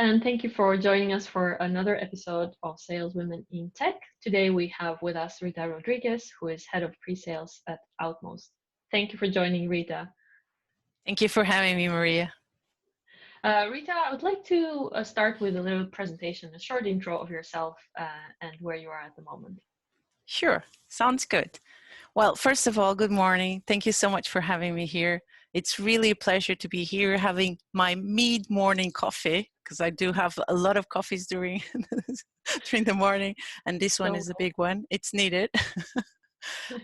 and thank you for joining us for another episode of Sales Women in Tech. Today we have with us Rita Rodrigues, who is Head of Pre-Sales at Outmost. Thank you for joining, Rita. Thank you for having me, Maria. Rita, I would like to start with a little presentation, a short intro of yourself and where you are at the moment. Sure, sounds good. Well, first of all, good morning. Thank you so much for having me here. It's really a pleasure to be here having my mid-morning coffee, because I do have a lot of coffees during the morning, and this one is a big one. It's needed.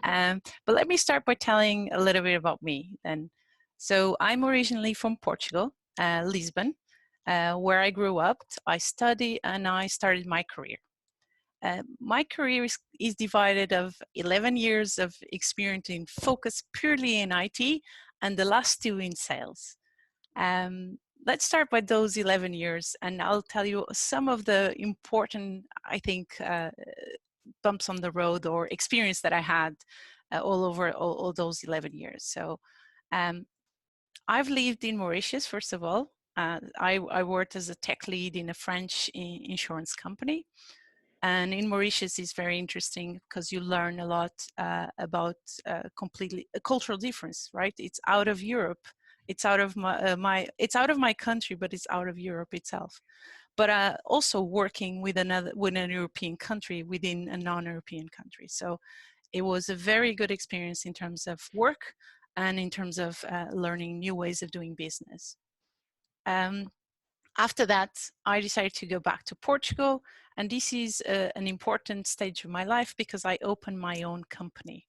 But let me start by telling a little bit about me then. So I'm originally from Portugal, Lisbon, where I grew up. I studied and I started my career. My career is divided of 11 years of experience in focus purely in IT and the last 2 in sales. Let's start by those 11 years and I'll tell you some of the important, I think, bumps on the road or experience that I had all over all those 11 years. So I've lived in Mauritius, first of all. I worked as a tech lead in a French insurance company. And in Mauritius is very interesting because you learn a lot about completely a cultural difference, right? It's out of Europe. It's out of it's out of my country, but it's out of Europe itself. But also working with an European country within a non-European country. So it was a very good experience in terms of work and in terms of learning new ways of doing business. After that, I decided to go back to Portugal, and this is an important stage of my life because I opened my own company.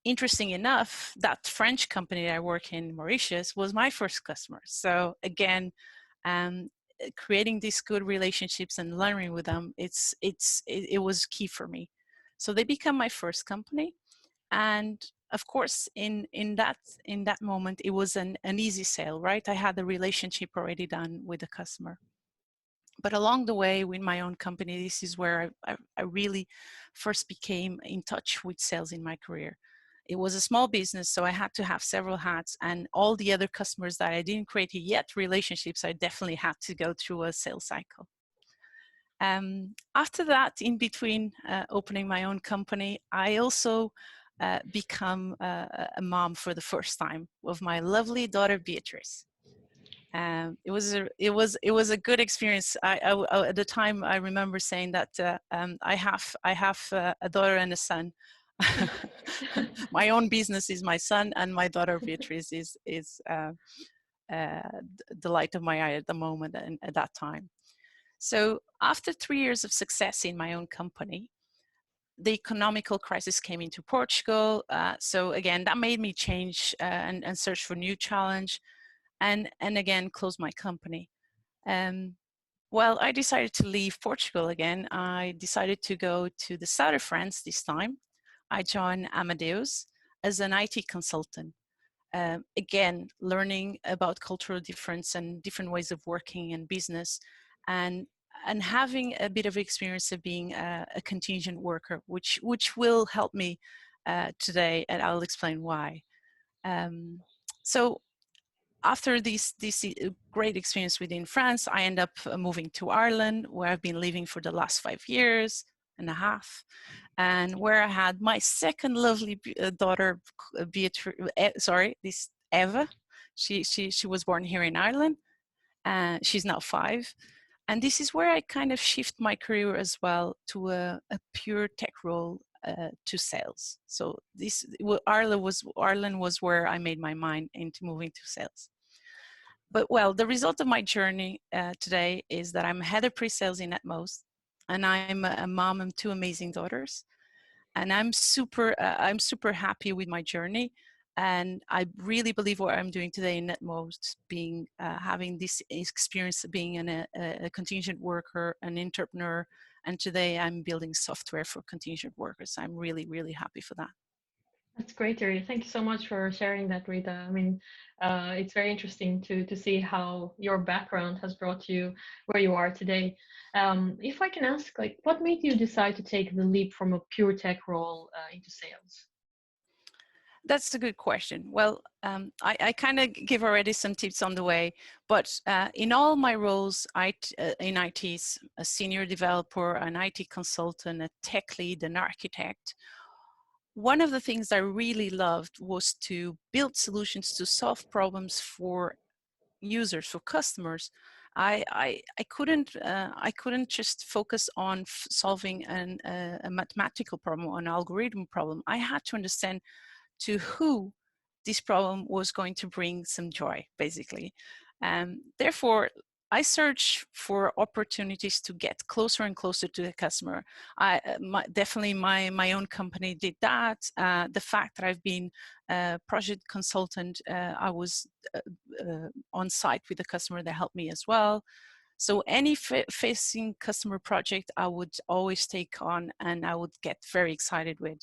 Interesting enough, that French company that I work in Mauritius was my first customer. So again, creating these good relationships and learning with them, it was key for me. So they become my first company, and of course, in that moment, it was an easy sale, right? I had the relationship already done with the customer. But along the way, with my own company, this is where I really first became in touch with sales in my career. It was a small business, so I had to have several hats, and all the other customers that I didn't create yet relationships, I definitely had to go through a sales cycle. After that, in between opening my own company, I also become a mom for the first time of my lovely daughter Beatrice. It was a good experience. At the time I remember saying that I have a daughter and a son. My own business is my son, and my daughter Beatrice is the light of my eye at the moment and at that time. So after 3 years of success in my own company, the economical crisis came into Portugal. So again, that made me change and search for new challenge and again, close my company. Well, I decided to leave Portugal again. I decided to go to the south of France this time. I joined Amadeus as an IT consultant. Again, learning about cultural difference and different ways of working and business, and having a bit of experience of being a contingent worker, which will help me today, and I'll explain why. So after this great experience within France, I end up moving to Ireland, where I've been living for the last 5 years and a half, and where I had my second lovely daughter, Eva. She was born here in Ireland, and she's now 5. And this is where I kind of shift my career as well to a pure tech role to sales. So Ireland was where I made my mind into moving to sales. But well, the result of my journey today is that I'm head of pre-sales in Atmost, and I'm a mom of 2 amazing daughters, and I'm super happy with my journey. And I really believe what I'm doing today in Netmost, being having this experience of being a contingent worker, an entrepreneur, and today I'm building software for contingent workers. I'm really, really happy for that. That's great, Rita. Thank you so much for sharing that, Rita. I mean, it's very interesting to see how your background has brought you where you are today. If I can ask, like, what made you decide to take the leap from a pure tech role into sales? That's a good question. Well, I kind of give already some tips on the way, but in all my roles in IT, a senior developer, an IT consultant, a tech lead, an architect, one of the things I really loved was to build solutions to solve problems for users, for customers. I couldn't just focus on solving a mathematical problem, an algorithm problem. I had to understand to who this problem was going to bring some joy, basically. Therefore, I search for opportunities to get closer and closer to the customer. Definitely my own company did that. The fact that I've been a project consultant, I was on site with the customer that helped me as well. So any facing customer project, I would always take on and I would get very excited with.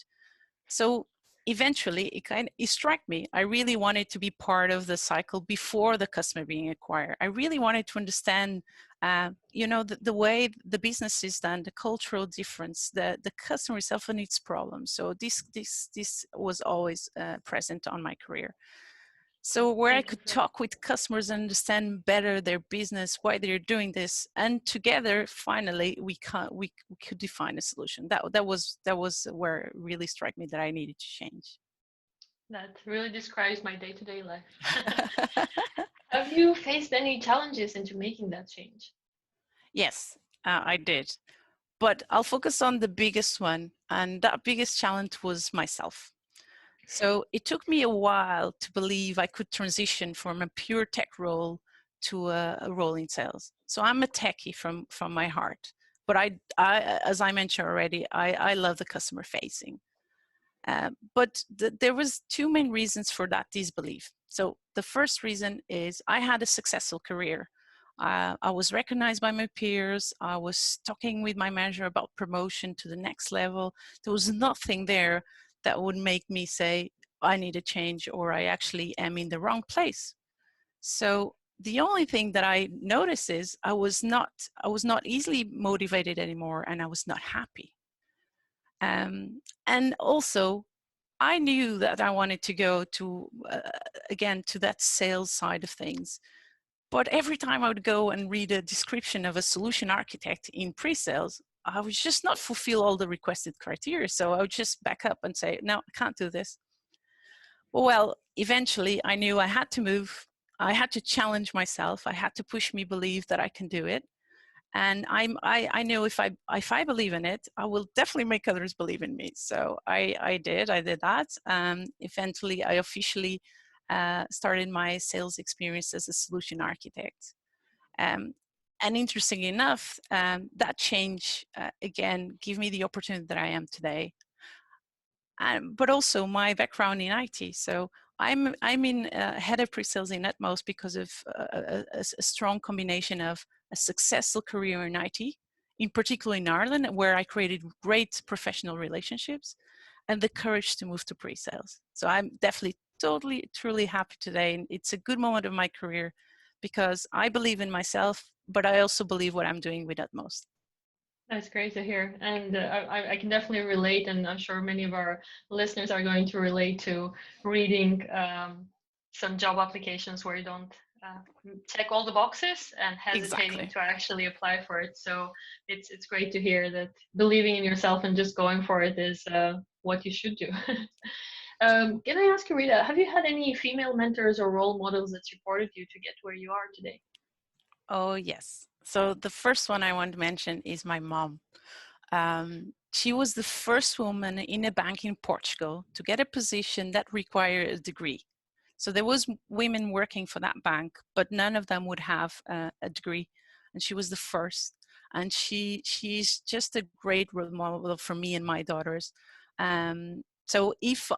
So eventually it struck me. I really wanted to be part of the cycle before the customer being acquired. I really wanted to understand, the way the business is done, the cultural difference, the customer itself and its problems. So this was always present on my career. So where I Thank you could for talk with customers and understand better their business, why they're doing this, and together, finally, we could define a solution. That was where it really struck me that I needed to change. that. Really describes my day-to-day life. Have you faced any challenges into making that change? Yes, I did. But I'll focus on the biggest one, and that biggest challenge was myself. So it took me a while to believe I could transition from a pure tech role to a role in sales. So I'm a techie from my heart, but as I mentioned already, I love the customer facing. But there was two main reasons for that disbelief. So the first reason is I had a successful career. I was recognized by my peers. I was talking with my manager about promotion to the next level. There was nothing there that would make me say, I need a change or I actually am in the wrong place. So the only thing that I noticed is I was not easily motivated anymore and I was not happy. And also I knew that I wanted to go to, again, to that sales side of things. But every time I would go and read a description of a solution architect in pre-sales, I would just not fulfill all the requested criteria. So I would just back up and say, no, I can't do this. Well, eventually I knew I had to move. I had to challenge myself. I had to push me believe that I can do it. And I know if I believe in it, I will definitely make others believe in me. So I did that. Eventually, I officially started my sales experience as a solution architect. Um, and interesting enough, that change again gave me the opportunity that I am today. But also my background in IT. So I'm in head of pre-sales in Utmost because of a strong combination of a successful career in IT, in particular in Ireland, where I created great professional relationships, and the courage to move to pre-sales. So I'm definitely totally, truly happy today. And it's a good moment of my career because I believe in myself, but I also believe what I'm doing with Utmost. That's great to hear. And I can definitely relate, and I'm sure many of our listeners are going to relate to reading some job applications where you don't uh, check all the boxes and hesitating Exactly. to actually apply for it. So it's great to hear that believing in yourself and just going for it is what you should do. Can I ask you, Rita, have you had any female mentors or role models that supported you to get where you are today? Oh, yes. So the first one I want to mention is my mom. She was the first woman in a bank in Portugal to get a position that required a degree. So there was women working for that bank, but none of them would have a degree, and she was the first. And she's just a great role model for me and my daughters. So if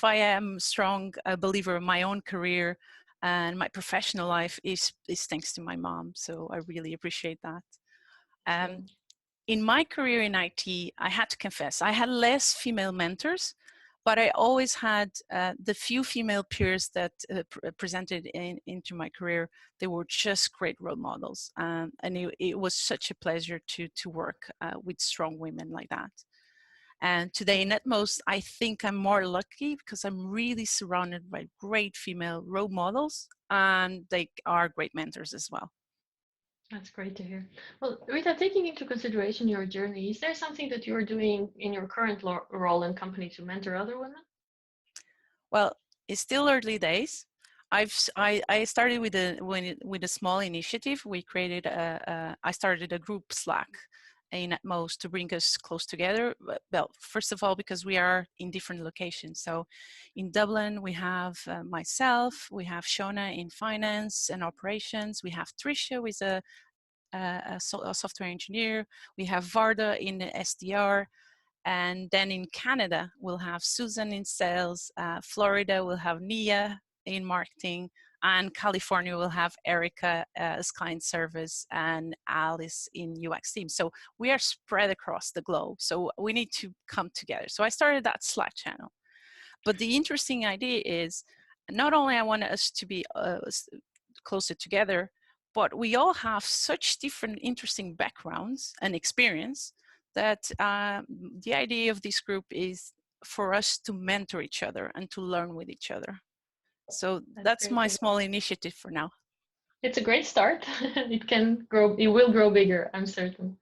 I am strong a believer in my own career and my professional life is thanks to my mom. So I really appreciate that. Um, Excellent. in my career in IT, I had to confess, I had less female mentors, but I always had the few female peers that presented into my career. They were just great role models. And it was such a pleasure to work with strong women like that. And today in Atmos, I think I'm more lucky because I'm really surrounded by great female role models, and they are great mentors as well. That's great to hear. Well, Rita, taking into consideration your journey, is there something that you're doing in your current role and company to mentor other women? Well, it's still early days. I started with a small initiative. We created I started a group Slack in Atmos to bring us close together. Well, first of all, because we are in different locations. So in Dublin, we have myself, we have Shona in finance and operations, we have Trisha, who is a software engineer, we have Varda in the SDR, and then in Canada, we'll have Susan in sales, Florida will have Nia in marketing, and California will have Erica as client service and Alice in UX team. So we are spread across the globe. So we need to come together. So I started that Slack channel. But the interesting idea is not only I want us to be closer together, but we all have such different interesting backgrounds and experience that the idea of this group is for us to mentor each other and to learn with each other. So that's Great my to hear. small initiative for now. It's a great start. It can grow, it will grow bigger, I'm certain.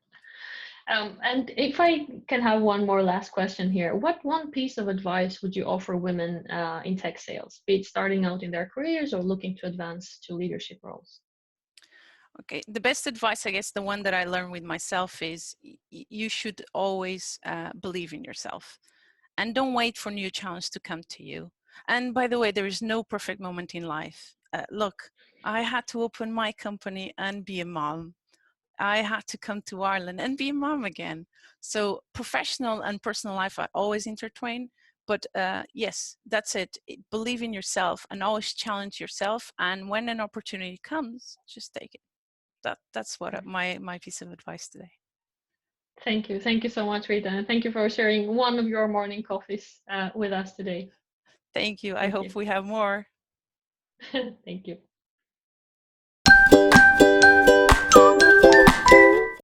And if I can have one more last question here, what one piece of advice would you offer women in tech sales, be it starting out in their careers or looking to advance to leadership roles? Okay, the best advice, I guess, the one that I learned with myself is you should always believe in yourself and don't wait for new challenge to come to you. And by the way, there is no perfect moment in life. Look, I had to open my company and be a mom. I had to come to Ireland and be a mom again. So professional and personal life are always intertwined. But yes, that's it. Believe in yourself and always challenge yourself. And when an opportunity comes, just take it. That's what my piece of advice today. Thank you. Thank you so much, Rita. And thank you for sharing one of your morning coffees with us today. Thank you. I Thank hope you. we have more. Thank you.